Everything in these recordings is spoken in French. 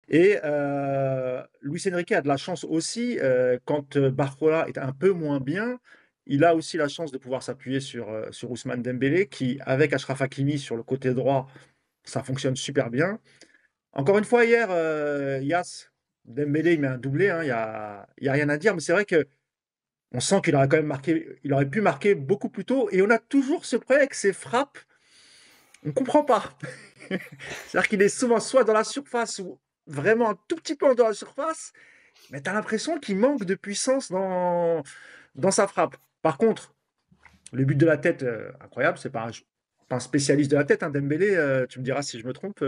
Et Luis Enrique a de la chance aussi, quand Barcola est un peu moins bien, il a aussi la chance de pouvoir s'appuyer sur Ousmane Dembélé, qui, avec Achraf Hakimi sur le côté droit, ça fonctionne super bien. Encore une fois, hier, Yas, Dembélé, il met un doublé, hein, il y a rien à dire, mais c'est vrai que on sent qu'il aurait quand même marqué, il aurait pu marquer beaucoup plus tôt, et on a toujours ce problème avec ses frappes, on comprend pas. C'est-à-dire qu'il est souvent soit dans la surface ou vraiment un tout petit peu en dehors de la surface, mais tu as l'impression qu'il manque de puissance dans sa frappe. Par contre, le but de la tête, incroyable, c'est pas un spécialiste de la tête, hein, Dembélé, tu me diras si je me trompe,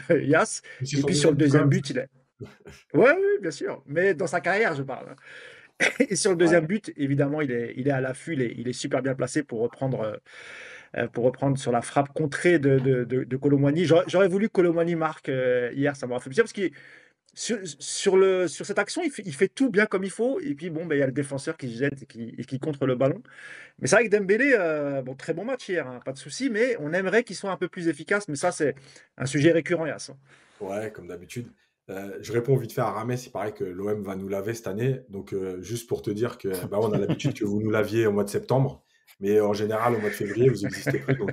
Yas. C'est Et son puis sur le deuxième but, quand deuxième même. but, il est. Ouais, oui, bien sûr, mais dans sa carrière, je parle. Et sur le deuxième Ouais. but, évidemment, il est à l'affût, il est super bien placé pour reprendre sur la frappe contrée de Kolo Muani. J'aurais voulu que Kolo Muani marque hier, ça m'aurait fait plaisir parce que sur cette action, il fait tout bien comme il faut. Et puis, bon, ben, il y a le défenseur qui se jette et qui contre le ballon. Mais c'est vrai que Dembélé, bon, très bon match hier, hein, pas de souci, mais on aimerait qu'il soit un peu plus efficace. Mais ça, c'est un sujet récurrent, Yass. Ouais, comme d'habitude. Je réponds vite fait à Rames, il paraît que l'OM va nous laver cette année. Donc, juste pour te dire que bah, on a l'habitude que vous nous laviez au mois de septembre, mais en général, au mois de février, vous n'existez plus. Donc,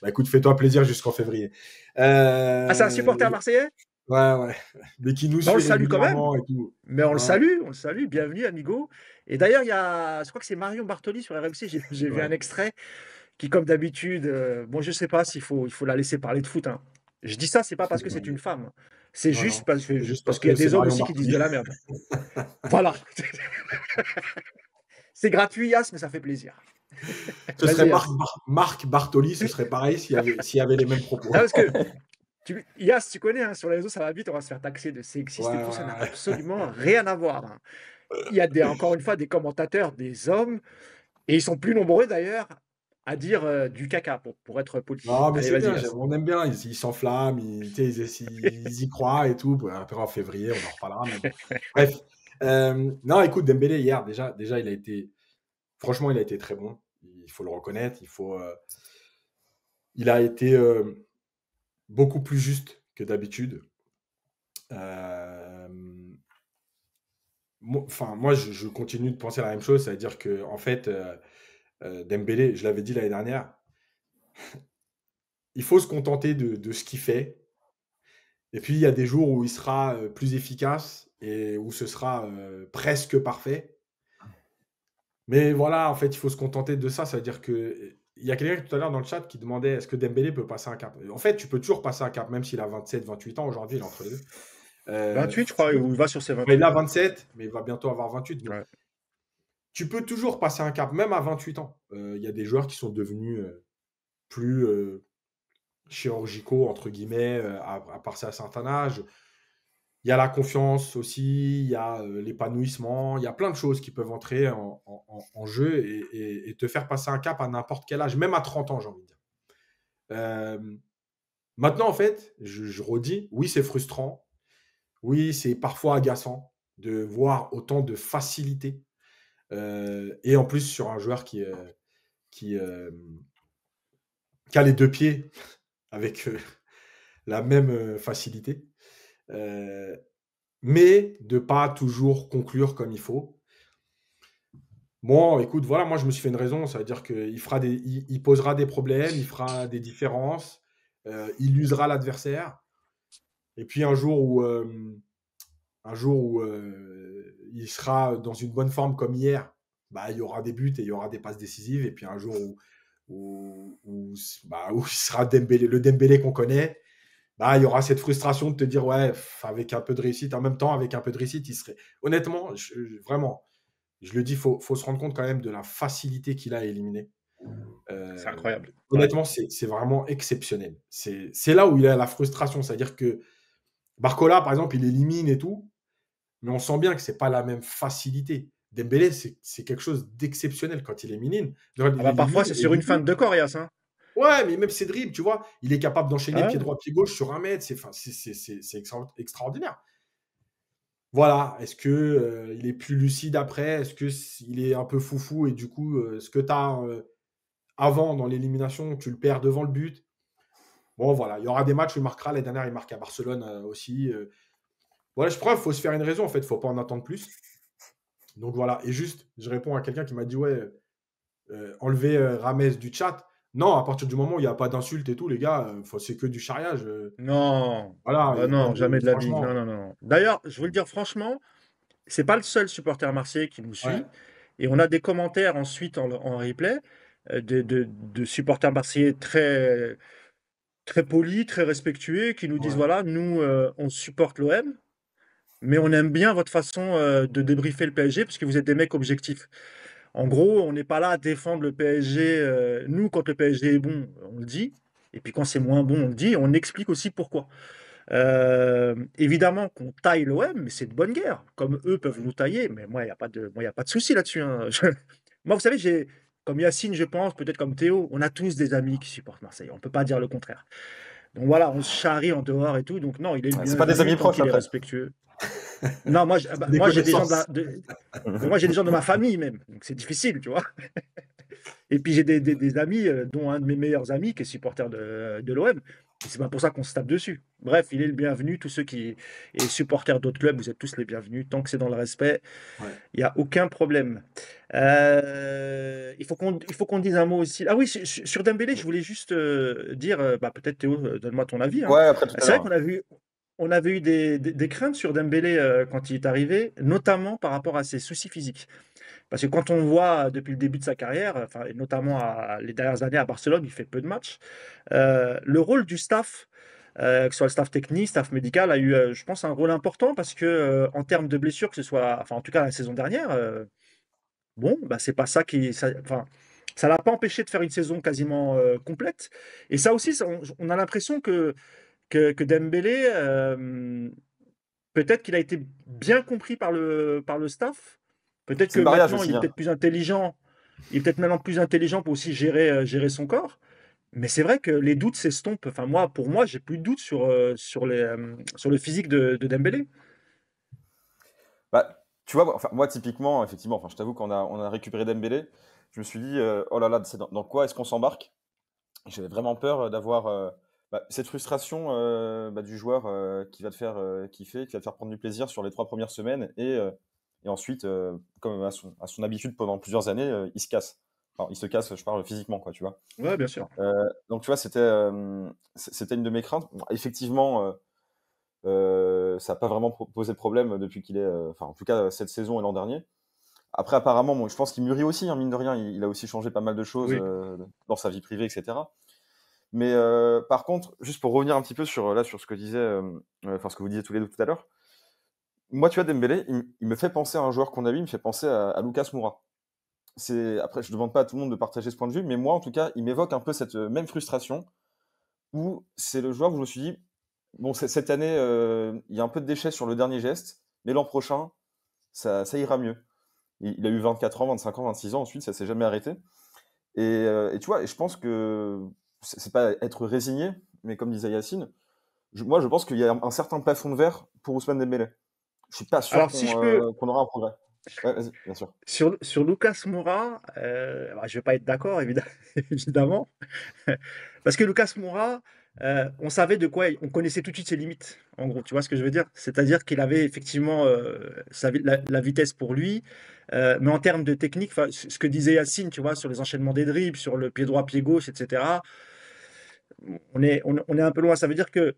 bah, écoute, fais-toi plaisir jusqu'en février. Ah, c'est un Euh, supporter marseillais? ouais, ouais. Mais qui nous Ben, on le suit salue quand même. régulièrement et tout. Mais on le Ouais, salue, on le salue. Bienvenue, amigo. Et d'ailleurs, je crois que c'est Marion Bartoli sur RMC, j'ai vu un ouais. extrait qui, comme d'habitude, bon, je sais pas il faut la laisser parler de foot, hein. Je dis ça, c'est pas parce que c'est une femme. C'est Non, juste non. C'est juste parce parce qu'il y a que c'est des hommes Marion aussi qui disent Bartoli. de la merde. Voilà. C'est gratuit, Yas, mais ça fait plaisir. Ce serait Vas-y, Yas. Marc Bartoli, ce serait pareil s'il y avait les mêmes propos. Ah, parce que Yas, tu connais, hein, sur les réseaux, ça va vite, on va se faire taxer de Ouais, sexiste et tout, ça n'a ouais, ouais. absolument rien à voir, hein. Il y a encore une fois, des commentateurs, des hommes, et ils sont plus nombreux d'ailleurs à dire du caca, pour être poli. Non, mais Allez, c'est vas-y, bien, Yas. on aime bien, ils s'enflamment, tu sais, ils y croient et tout. Après, en février, on en reparlera, mais bon. Bref. Non, écoute, Dembélé, hier, déjà, franchement, il a été très bon. Il faut le reconnaître. Il a été beaucoup plus juste que d'habitude. Euh, moi, je continue de penser la même chose, c'est-à-dire que, en fait, Dembélé, je l'avais dit l'année dernière, il faut se contenter de ce qu'il fait. Et puis, il y a des jours où il sera plus efficace et où ce sera presque parfait. Mais voilà, en fait, il faut se contenter de ça. Ça veut dire que il y a quelqu'un tout à l'heure dans le chat qui demandait est-ce que Dembélé peut passer un cap. En fait, tu peux toujours passer un cap, même s'il a 27, 28 ans. Aujourd'hui, il est entre les deux. 28, je Tu crois, peux... ou il va sur ses ouais, il 28, a ouais. 27, mais il va bientôt avoir 28. Mais Ouais. tu peux toujours passer un cap, même à 28 ans. Il y a des joueurs qui sont devenus plus chirurgicaux, entre guillemets, à passer à un certain âge. Il y a la confiance aussi, il y a l'épanouissement, il y a plein de choses qui peuvent entrer en jeu et te faire passer un cap à n'importe quel âge, même à 30 ans, j'ai envie de dire. Euh, Maintenant, en fait, je redis, oui, c'est frustrant, oui, c'est parfois agaçant de voir autant de facilité. Et en plus, sur un joueur qui, euh, qui a les deux pieds avec la même facilité. Euh, mais de pas toujours conclure comme il faut. Bon, écoute, voilà, moi je me suis fait une raison, ça veut dire qu'il posera des problèmes, il fera des différences, il usera l'adversaire. Et puis un jour où il sera dans une bonne forme comme hier, bah, il y aura des buts et il y aura des passes décisives. Et puis un jour où il sera le Dembélé qu'on connaît, bah, il y aura cette frustration de te dire, ouais, avec un peu de réussite, en même temps, avec un peu de réussite, il serait. Honnêtement, vraiment, je le dis, faut se rendre compte quand même de la facilité qu'il a à éliminer. C'est Euh, incroyable. Ouais. Honnêtement, c'est vraiment exceptionnel. C'est là où il a la frustration. C'est-à-dire que Barcola, par exemple, il élimine et tout, mais on sent bien que c'est pas la même facilité. Dembélé, c'est quelque chose d'exceptionnel quand il élimine. Quand Ah il bah parfois, élimine, c'est et sur du une fin coup, de corps, Yas, hein. ouais, mais même ses dribbles, tu vois, il est capable d'enchaîner pied Ah, droit, pied gauche sur un mètre. C'est extraordinaire. Voilà, est-ce que il est plus lucide après? Est-ce que il est un peu foufou et du coup, ce que tu as avant dans l'élimination, tu le perds devant le but? Bon, voilà, il y aura des matchs où il marquera. L'année dernière, il marque à Barcelone aussi. Voilà, je crois qu'il faut se faire une raison, en fait, il ne faut pas en attendre plus. Donc voilà, et juste, je réponds à quelqu'un qui m'a dit: «Ouais, enlever, Ramez du chat». Non, à partir du moment où il y a pas d'insultes et tout, les gars, faut c'est que du charriage, Non, voilà, bah non non, mais jamais de la vie. Non, franchement, non, non. D'ailleurs, je veux le dire franchement, c'est pas le seul supporter marseillais qui nous ouais, suit. Et on a des commentaires ensuite en replay de supporters marseillais très, très polis, très respectueux, qui nous disent ouais, voilà, nous, on supporte l'OM, mais on aime bien votre façon de débriefer le PSG parce que vous êtes des mecs objectifs. En gros, on n'est pas là à défendre le PSG. Nous, quand le PSG est bon, on le dit. Et puis quand c'est moins bon, on le dit. On explique aussi pourquoi. Évidemment qu'on taille l'OM, mais c'est de bonne guerre. Comme eux peuvent nous tailler, mais moi, il n'y a pas de, moi, y a pas de souci là-dessus, hein. Moi, vous savez, comme Yacine, je pense, peut-être comme Théo, on a tous des amis qui supportent Marseille. On ne peut pas dire le contraire. Donc voilà, on se charrie en dehors et tout. Donc non, il est le C'est pas des bienvenu amis tant proches qu'il est après. respectueux. Non, moi, c'est des moi j'ai des gens connaissances. mais moi j'ai des gens de ma famille même. Donc c'est difficile, tu vois. Et puis j'ai des amis, dont un de mes meilleurs amis qui est supporter de l'OM. Et c'est pas pour ça qu'on se tape dessus. Bref, il est le bienvenu. Tous ceux qui et supporters d'autres clubs, vous êtes tous les bienvenus. Tant que c'est dans le respect, Ouais. il n'y a aucun problème. Il faut qu'on dise un mot aussi. Ah oui, sur Dembélé, je voulais juste dire, bah, peut-être Théo, donne-moi ton avis, hein. Ouais, après tout à C'est vrai l'heure. qu'on a vu, on avait eu des craintes sur Dembélé quand il est arrivé, notamment par rapport à ses soucis physiques. Parce que quand on voit depuis le début de sa carrière, enfin, et notamment les dernières années à Barcelone, il fait peu de matchs. Le rôle du staff, que ce soit le staff technique, staff médical, a eu, je pense, un rôle important parce que en termes de blessures, que ce soit, enfin, en tout cas la saison dernière, bon, bah, c'est pas ça qui, enfin, ça l'a pas empêché de faire une saison quasiment complète. Et ça aussi, on a l'impression que Dembélé, peut-être qu'il a été bien compris par le staff. Peut-être C'est que le mariage maintenant, il aussi, est hein. peut-être plus intelligent. Il est peut-être maintenant plus intelligent pour aussi gérer son corps. Mais c'est vrai que les doutes s'estompent. Enfin, moi, pour moi, j'ai plus de doutes sur le physique de Dembélé. Bah, tu vois, enfin, moi, typiquement, effectivement, enfin, je t'avoue on a récupéré Dembélé, je me suis dit, oh là là, c'est dans quoi est-ce qu'on s'embarque? J'avais vraiment peur d'avoir cette frustration du joueur qui va te faire kiffer, qui va te faire prendre du plaisir sur les 3 premières semaines et ensuite, comme à son habitude pendant plusieurs années, il se casse. Enfin, il se casse, je parle physiquement, quoi, tu vois. Ouais, bien sûr. Donc, tu vois, c'était une de mes craintes. Bon, effectivement, ça n'a pas vraiment posé de problème depuis qu'il est, enfin, en tout cas, cette saison et l'an dernier. Après, apparemment, bon, je pense qu'il mûrit aussi, hein, mine de rien. Il a aussi changé pas mal de choses Oui. dans sa vie privée, etc. Mais par contre, juste pour revenir un petit peu sur ce que disait, enfin ce que vous disiez tous les deux tout à l'heure, moi, tu vois, Dembélé, il me fait penser à un joueur qu'on a eu, il me fait penser à Lucas Moura. Après, je ne demande pas à tout le monde de partager ce point de vue, mais moi, en tout cas, il m'évoque un peu cette même frustration où c'est le joueur où je me suis dit, bon, cette année, il y a un peu de déchets sur le dernier geste, mais l'an prochain, ça ira mieux. Il a eu 24 ans, 25 ans, 26 ans, ensuite, ça s'est jamais arrêté. Et tu vois, et je pense que c'est pas être résigné, mais comme disait Yacine, moi je pense qu'il y a un certain plafond de verre pour Ousmane Dembélé. Je suis pas sûr Alors, si je peux, qu'on aura un progrès. Ouais, vas-y, bien sûr. sur Lucas Moura, bah, je vais pas être d'accord, évidemment. Parce que Lucas Moura, on savait de quoi, on connaissait tout de suite ses limites, en gros, tu vois ce que je veux dire? C'est-à-dire qu'il avait effectivement la vitesse pour lui, mais en termes de technique, enfin, ce que disait Yacine, tu vois, sur les enchaînements des dribbles, sur le pied droit, pied gauche, etc., on est un peu loin. Ça veut dire que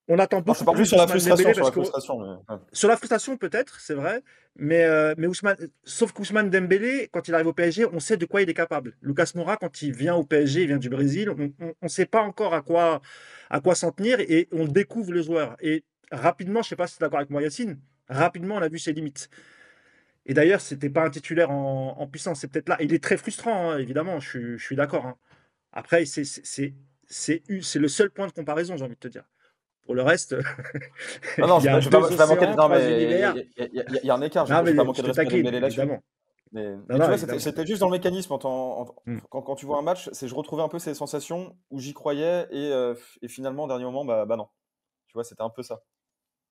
on attend Non, je te beaucoup parle plus juste sur la d'Ousmane frustration, Dembélé sur parce la que frustration. Ouais. sur la frustration, peut-être, c'est vrai, mais sauf qu'Ousmane Dembélé, quand il arrive au PSG, on sait de quoi il est capable. Lucas Moura, quand il vient au PSG, il vient du Brésil, on ne sait pas encore à quoi s'en tenir et on découvre le joueur. Et rapidement, je ne sais pas si tu es d'accord avec moi, Yacine, rapidement, on a vu ses limites. Et d'ailleurs, c'était pas un titulaire en puissance, c'est peut-être là. Il est très frustrant, hein, évidemment, je suis d'accord, hein. Après, c'est le seul point de comparaison, j'ai envie de te dire. Pour le reste, Non, non, il y a je vais deux pas manquer de. océans, Non, trois mais univers. il y a un écart, je Non, vais pas mais manquer je de te respect à taquine, Dembélé là-dessus. évidemment. Non, Mais tu non, vois, évidemment. c'était juste dans le mécanisme. Mm. Quand tu vois un match, je retrouvais un peu ces sensations où j'y croyais et finalement, au dernier moment, bah non. Tu vois, c'était un peu ça.